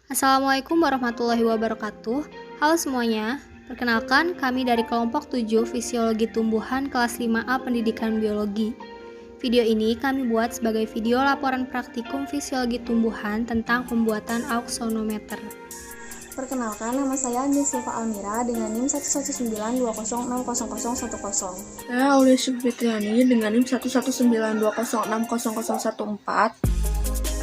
Assalamualaikum warahmatullahi wabarakatuh. Halo semuanya, perkenalkan kami dari kelompok 7 Fisiologi Tumbuhan kelas 5A Pendidikan Biologi. Video ini kami buat sebagai video laporan praktikum fisiologi tumbuhan tentang pembuatan auxonometer. Perkenalkan, nama saya Andi Silva Almira dengan NIM 11920600010. Saya Aulia Fitriani dengan NIM 11920600014.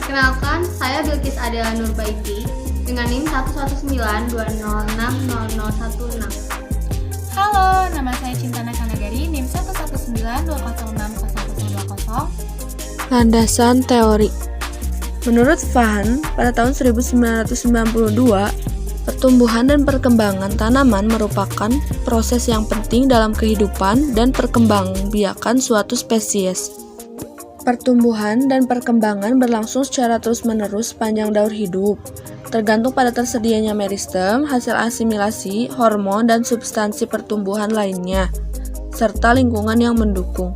Perkenalkan, saya Bilkis Adela Nurbaiti dengan NIM 11920600016. Halo, nama saya Cintana Kanagari, NIM 11920600020. Landasan teori. Menurut Vaughan, pada tahun 1992, pertumbuhan dan perkembangan tanaman merupakan proses yang penting dalam kehidupan dan perkembangbiakan suatu spesies. Pertumbuhan dan perkembangan berlangsung secara terus-menerus sepanjang daur hidup, tergantung pada tersedianya meristem, hasil asimilasi, hormon, dan substansi pertumbuhan lainnya, serta lingkungan yang mendukung.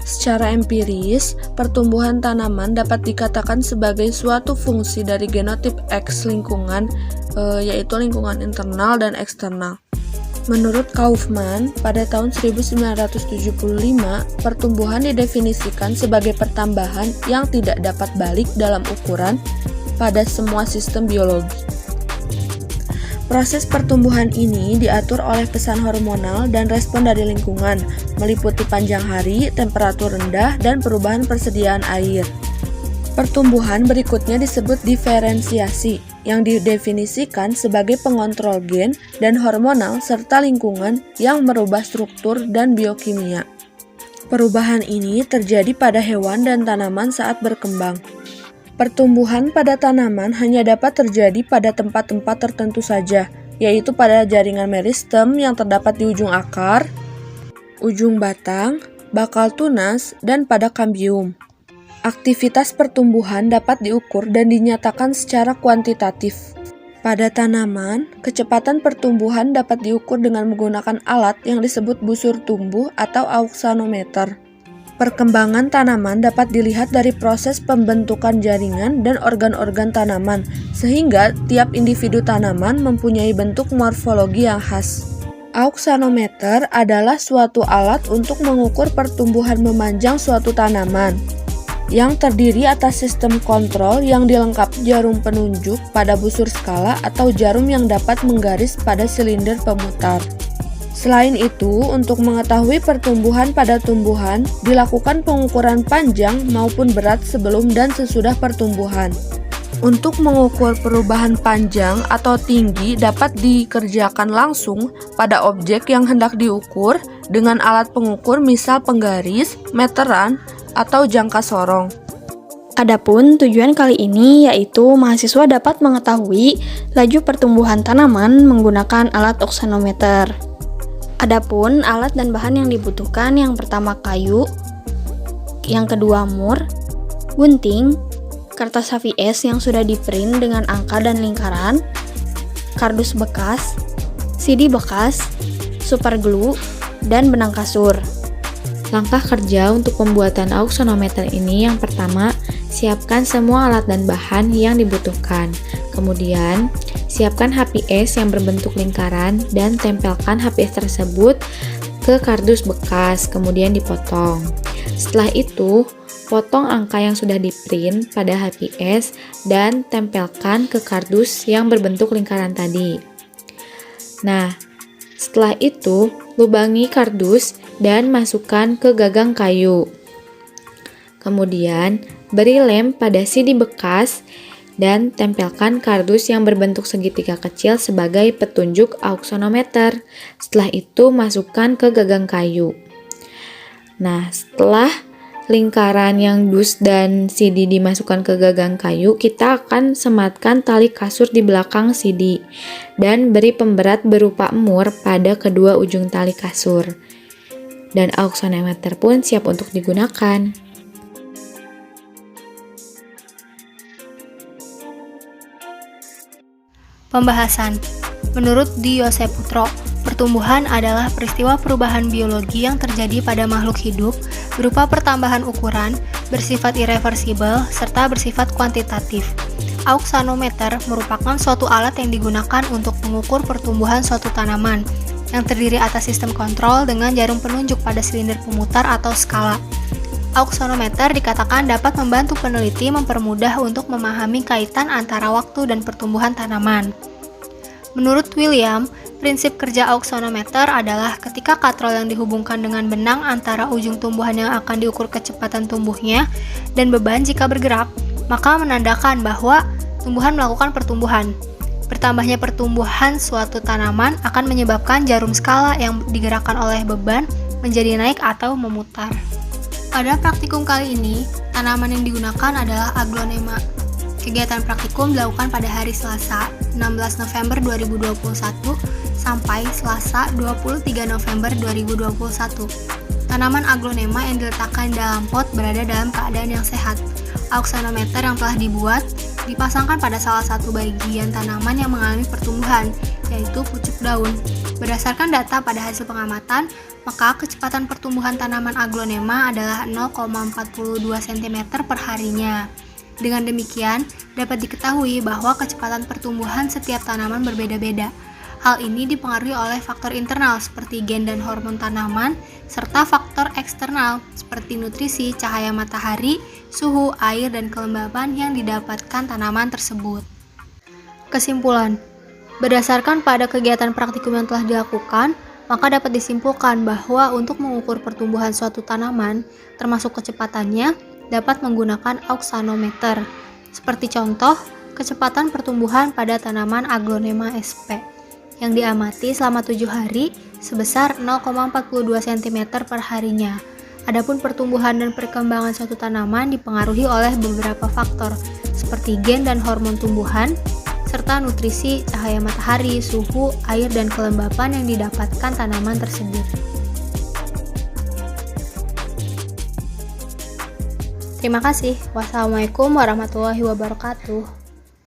Secara empiris, pertumbuhan tanaman dapat dikatakan sebagai suatu fungsi dari genotip X lingkungan, yaitu lingkungan internal dan eksternal. Menurut Kaufman, pada tahun 1975, pertumbuhan didefinisikan sebagai pertambahan yang tidak dapat balik dalam ukuran pada semua sistem biologi. Proses pertumbuhan ini diatur oleh pesan hormonal dan respon dari lingkungan, meliputi panjang hari, temperatur rendah, dan perubahan persediaan air. Pertumbuhan berikutnya disebut diferensiasi, yang didefinisikan sebagai pengontrol gen dan hormonal serta lingkungan yang merubah struktur dan biokimia. Perubahan ini terjadi pada hewan dan tanaman saat berkembang. Pertumbuhan pada tanaman hanya dapat terjadi pada tempat-tempat tertentu saja, yaitu pada jaringan meristem yang terdapat di ujung akar, ujung batang, bakal tunas, dan pada kambium. Aktivitas pertumbuhan dapat diukur dan dinyatakan secara kuantitatif. Pada tanaman, kecepatan pertumbuhan dapat diukur dengan menggunakan alat yang disebut busur tumbuh atau auxonometer. Perkembangan tanaman dapat dilihat dari proses pembentukan jaringan dan organ-organ tanaman, sehingga tiap individu tanaman mempunyai bentuk morfologi yang khas. Auxonometer adalah suatu alat untuk mengukur pertumbuhan memanjang suatu tanaman, yang terdiri atas sistem kontrol yang dilengkapi jarum penunjuk pada busur skala atau jarum yang dapat menggaris pada silinder pemutar. Selain itu, untuk mengetahui pertumbuhan pada tumbuhan, dilakukan pengukuran panjang maupun berat sebelum dan sesudah pertumbuhan. Untuk mengukur perubahan panjang atau tinggi dapat dikerjakan langsung pada objek yang hendak diukur dengan alat pengukur misal penggaris, meteran, atau jangka sorong. Adapun tujuan kali ini yaitu mahasiswa dapat mengetahui laju pertumbuhan tanaman menggunakan alat auxonometer. Adapun alat dan bahan yang dibutuhkan yang pertama kayu, yang kedua mur, gunting, kertas HVS yang sudah diprint dengan angka dan lingkaran, kardus bekas, CD bekas, super glue, dan benang kasur. Langkah kerja untuk pembuatan auxonometer ini yang pertama, siapkan semua alat dan bahan yang dibutuhkan. Kemudian, siapkan HPS yang berbentuk lingkaran dan tempelkan HPS tersebut ke kardus bekas, kemudian dipotong. Setelah itu, potong angka yang sudah diprint pada HPS dan tempelkan ke kardus yang berbentuk lingkaran tadi. Nah, setelah itu, lubangi kardus dan masukkan ke gagang kayu. Kemudian, beri lem pada CD bekas dan tempelkan kardus yang berbentuk segitiga kecil sebagai petunjuk auxonometer. Setelah itu, masukkan ke gagang kayu. Nah, setelah lingkaran yang dus dan CD dimasukkan ke gagang kayu, kita akan sematkan tali kasur di belakang CD dan beri pemberat berupa mur pada kedua ujung tali kasur. Dan auxonometer pun siap untuk digunakan. Pembahasan. Menurut Dio Seputro, pertumbuhan adalah peristiwa perubahan biologi yang terjadi pada makhluk hidup berupa pertambahan ukuran, bersifat irreversibel, serta bersifat kuantitatif. Auxanometer merupakan suatu alat yang digunakan untuk mengukur pertumbuhan suatu tanaman, yang terdiri atas sistem kontrol dengan jarum penunjuk pada silinder pemutar atau skala. Auxanometer dikatakan dapat membantu peneliti mempermudah untuk memahami kaitan antara waktu dan pertumbuhan tanaman. Menurut William, prinsip kerja auxanometer adalah ketika katrol yang dihubungkan dengan benang antara ujung tumbuhan yang akan diukur kecepatan tumbuhnya dan beban jika bergerak, maka menandakan bahwa tumbuhan melakukan pertumbuhan. Bertambahnya pertumbuhan suatu tanaman akan menyebabkan jarum skala yang digerakkan oleh beban menjadi naik atau memutar. Pada praktikum kali ini, tanaman yang digunakan adalah aglonema. Kegiatan praktikum dilakukan pada hari Selasa, 16 November 2021 sampai Selasa, 23 November 2021. Tanaman aglonema yang diletakkan dalam pot berada dalam keadaan yang sehat. Auxanometer yang telah dibuat dipasangkan pada salah satu bagian tanaman yang mengalami pertumbuhan, yaitu pucuk daun. Berdasarkan data pada hasil pengamatan, maka kecepatan pertumbuhan tanaman aglonema adalah 0,42 cm per harinya. Dengan demikian, dapat diketahui bahwa kecepatan pertumbuhan setiap tanaman berbeda-beda. Hal ini dipengaruhi oleh faktor internal seperti gen dan hormon tanaman, serta faktor eksternal seperti nutrisi, cahaya matahari, suhu, air, dan kelembaban yang didapatkan tanaman tersebut. Kesimpulan, berdasarkan pada kegiatan praktikum yang telah dilakukan, maka dapat disimpulkan bahwa untuk mengukur pertumbuhan suatu tanaman, termasuk kecepatannya, dapat menggunakan auxanometer. Seperti contoh, kecepatan pertumbuhan pada tanaman aglonema sp yang diamati selama 7 hari sebesar 0,42 cm per harinya. Adapun pertumbuhan dan perkembangan suatu tanaman dipengaruhi oleh beberapa faktor, seperti gen dan hormon tumbuhan, serta nutrisi, cahaya matahari, suhu, air, dan kelembapan yang didapatkan tanaman tersebut. Terima kasih. Wassalamualaikum warahmatullahi wabarakatuh.